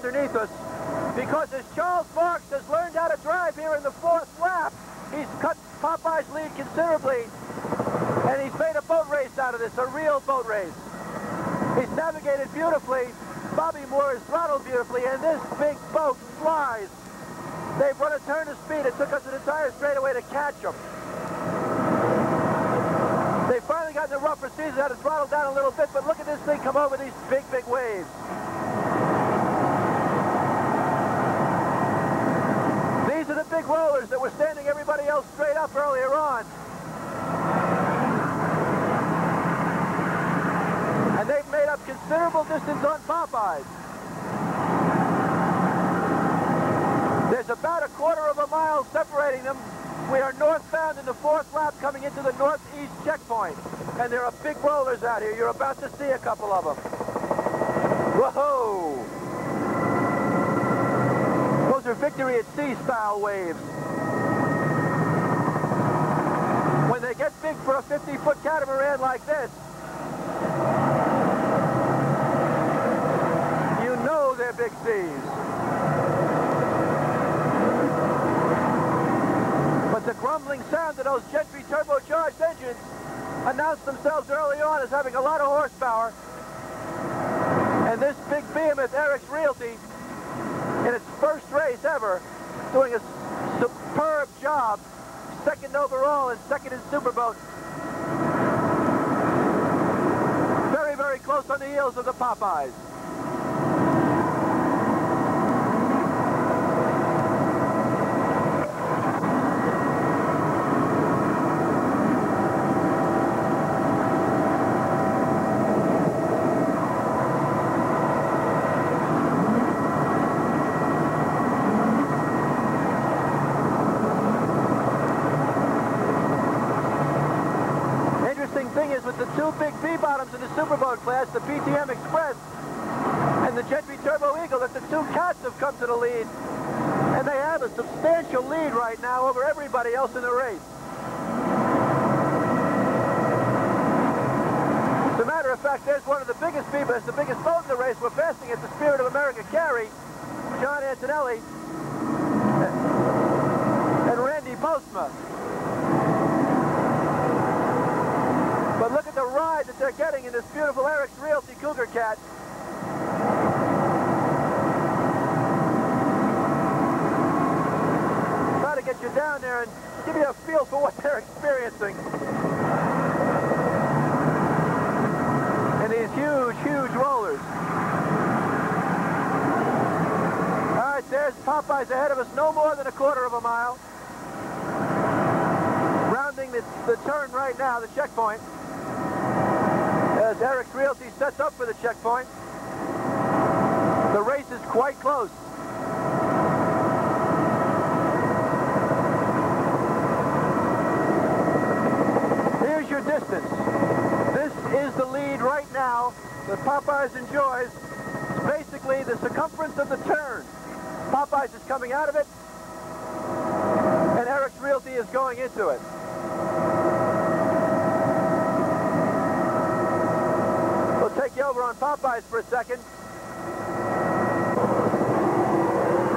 underneath us, because as Charles Marks has learned how to drive here in the 4th lap, he's cut Popeye's lead considerably, and he's made a boat race out of this, a real boat race. He's navigated beautifully, Bobby Moore has throttled beautifully, and this big boat flies. They've run a turn of speed. It took us an entire straightaway to catch them. They finally got in the rougher seas and had to throttle down a little bit, but look at this thing come over these big, big waves. These are the big rollers that were standing everybody else straight up earlier on. And they've made up considerable distance on Popeyes. There's about a quarter of a mile separating them. We are northbound in the 4th lap coming into the northeast checkpoint. And there are big rollers out here. You're about to see a couple of them. Whoa! Those are victory at sea style waves. When they get big for a 50-foot catamaran like this, you know they're big seas. But the grumbling sound of those Gentry turbocharged engines announced themselves early on as having a lot of horsepower. And this big behemoth, Eric's Realty, in its first race ever, doing a superb job, 2nd overall and 2nd in Superboat. Very, very close on the heels of the Popeyes. With the 2 big B-bottoms in the Superboat class, the PTM Express and the Gentry Turbo Eagle, that the 2 cats have come to the lead. And they have a substantial lead right now over everybody else in the race. As a matter of fact, there's one of the biggest B-boats, the biggest boat in the race. We're passing at the Spirit of America carry, John Antonelli and Randy Postma. But look at the ride that they're getting in this beautiful Eric's Realty Cougar Cat. Try to get you down there and give you a feel for what they're experiencing. And these huge, huge rollers. All right, there's Popeyes ahead of us, no more than a quarter of a mile. Rounding the turn right now, the checkpoint. As Eric's Realty sets up for the checkpoint. The race is quite close. Here's your distance. This is the lead right now that Popeyes enjoys. It's basically the circumference of the turn. Popeyes is coming out of it, and Eric's Realty is going into it. Take you over on Popeyes for a second.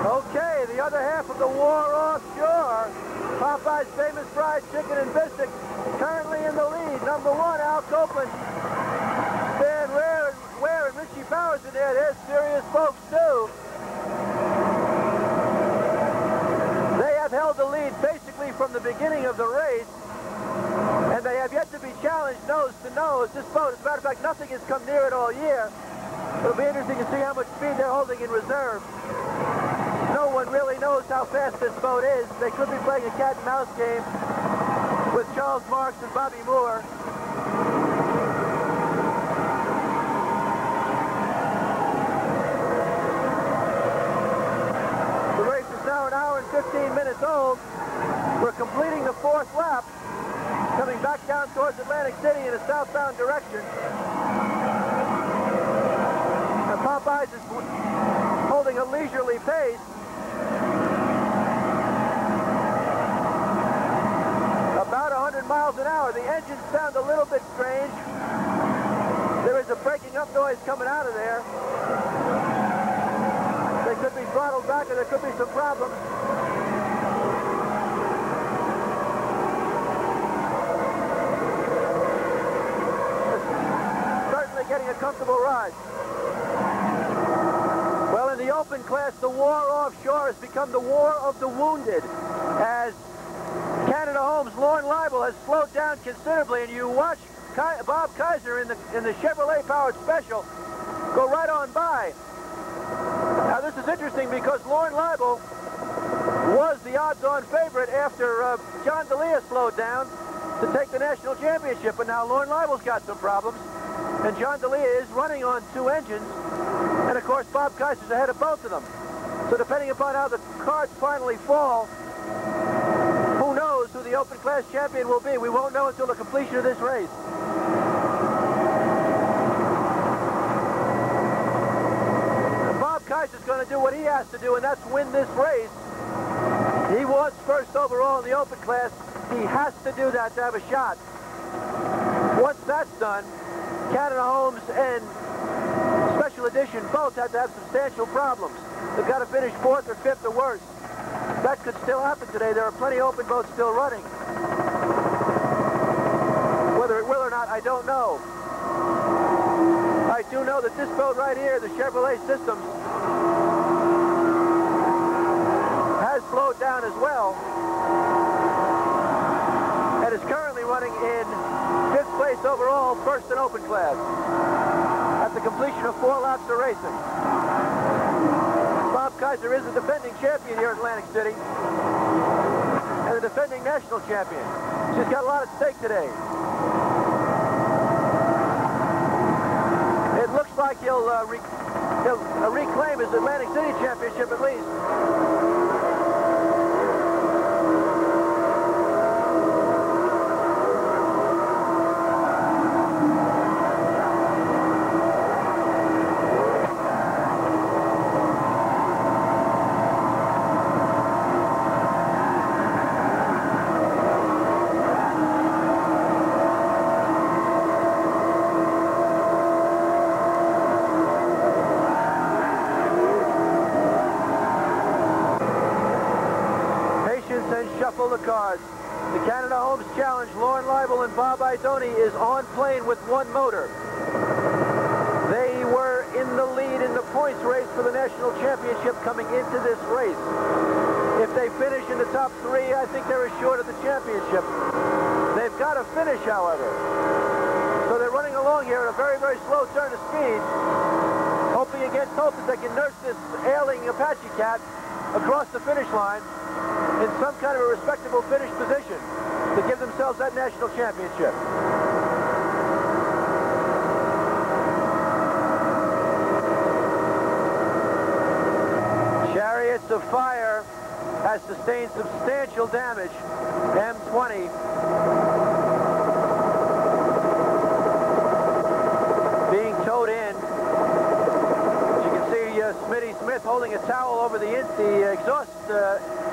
Okay, the other half of the War Offshore. Popeyes famous fried chicken and biscuits currently in the lead. Number 1, Al Copeland. Stan Ware and Richie Powers in there. They're serious folks too. They have held the lead basically from the beginning of the race. And they have yet to be challenged nose to nose. This boat, as a matter of fact, nothing has come near it all year. It'll be interesting to see how much speed they're holding in reserve. No one really knows how fast this boat is. They could be playing a cat and mouse game with Charles Marks and Bobby Moore. The race is now an hour and 15 minutes old. We're completing the 4th lap, coming back down towards Atlantic City in a southbound direction. And Popeyes is holding a leisurely pace. About 100 miles an hour. The engines sound a little bit strange. There is a breaking up noise coming out of there. back, and there could be some problems. Certainly getting a comfortable ride. Well, in the open class, the war offshore has become the war of the wounded, as Canada Home's Lorne Leibel has slowed down considerably, and you watch Bob Kaiser in the Chevrolet-powered special go right on by. Now, this is interesting because Lorne Leibel was the odds-on favorite after John D'Elia slowed down to take the national championship, but now Lorne Leibel's got some problems, and John D'Elia is running on 2 engines, and of course Bob Kaiser's ahead of both of them. So depending upon how the cards finally fall, who knows who the open class champion will be. We won't know until the completion of this race. Bob Kaiser's going to do what he has to do, and that's win this race. He was first overall in the open class. He has to do that to have a shot. Once that's done, Canada Homes and Special Edition both have to have substantial problems. They've got to finish 4th or 5th or worse. That could still happen today. There are plenty of open boats still running. Whether it will or not, I don't know. I do know that this boat right here, the Chevrolet Systems, has slowed down as well, and is currently running in 5th place overall, 1st in open class, at the completion of 4 laps of racing. Bob Kaiser is the defending champion here at Atlantic City, and the defending national champion. She's got a lot at stake today. It looks like he'll reclaim his Atlantic City championship at least. The cards. The Canada Homes Challenge, Lorne Leibel and Bob Idoni, is on plane with 1 motor. They were in the lead in the points race for the national championship coming into this race. If they finish in the top 3, I think they're assured of the championship. They've got to finish, however. So they're running along here at a very, very slow turn of speed, hoping against hope that they can nurse this ailing Apache cat across the finish line in some kind of a respectable finish position to give themselves that national championship. Chariots of Fire has sustained substantial damage. M20 being towed in. Smitty Smith holding a towel over the exhaust,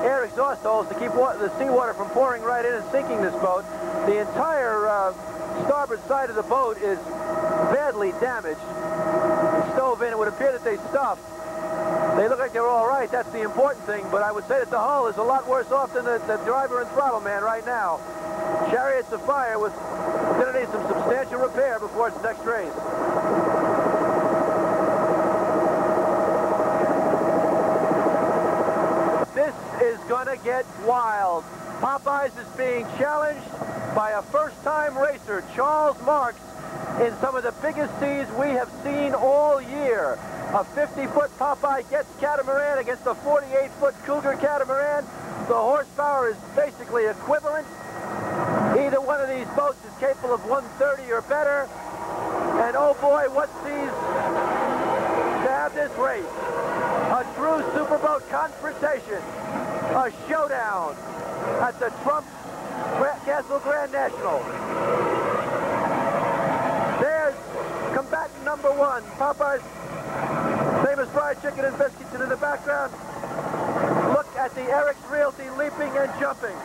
air exhaust holes to keep the seawater from pouring right in and sinking this boat. The entire starboard side of the boat is badly damaged. They stove in. It would appear that they stuffed. They look like they're all right. That's the important thing. But I would say that the hull is a lot worse off than the driver and throttle man right now. Chariots of Fire was going to need some substantial repair before its next race. This is going to get wild. Popeyes is being challenged by a first-time racer, Charles Marks, in some of the biggest seas we have seen all year. A 50-foot Popeye gets catamaran against a 48-foot Cougar catamaran. The horsepower is basically equivalent. Either one of these boats is capable of 130 or better. And oh boy, what seas to have this race. A true superboat confrontation. A showdown at the Trump Castle Grand National. There's combatant number 1, Popeye's famous fried chicken and biscuits, and in the background, look at the Eric's Realty leaping and jumping.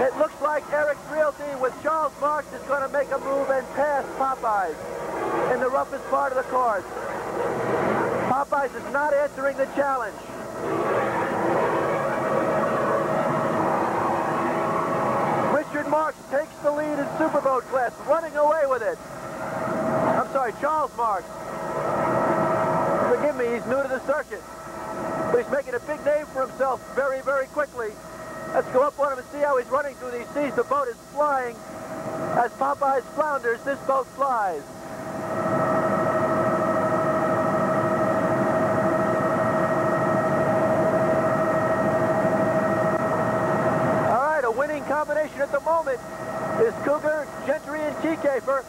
It looks like Eric's Realty with Charles Marks is going to make a move and pass Popeyes in the roughest part of the course. Popeye Popeyes is not answering the challenge. Richard Marks takes the lead in Superboat class, running away with it. I'm sorry, Charles Marks. Forgive me, he's new to the circuit. But he's making a big name for himself very, very quickly. Let's go up on him and see how he's running through these seas. The boat is flying. As Popeyes flounders, this boat flies. All right, a winning combination at the moment is Cougar, Gentry, and Keycaper,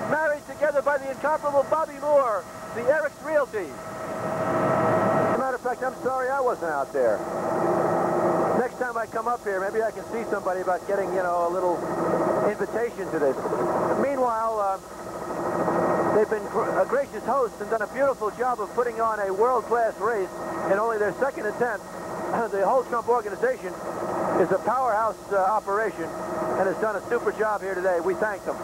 married together by the incomparable Bobby Moore, the Eric's Realty. As a matter of fact, I'm sorry I wasn't out there. Next time I come up here, maybe I can see somebody about getting, you know, a little invitation to this. Meanwhile, they've been a gracious host and done a beautiful job of putting on a world-class race in only their second attempt. The whole Trump organization is a powerhouse operation and has done a super job here today. We thank them.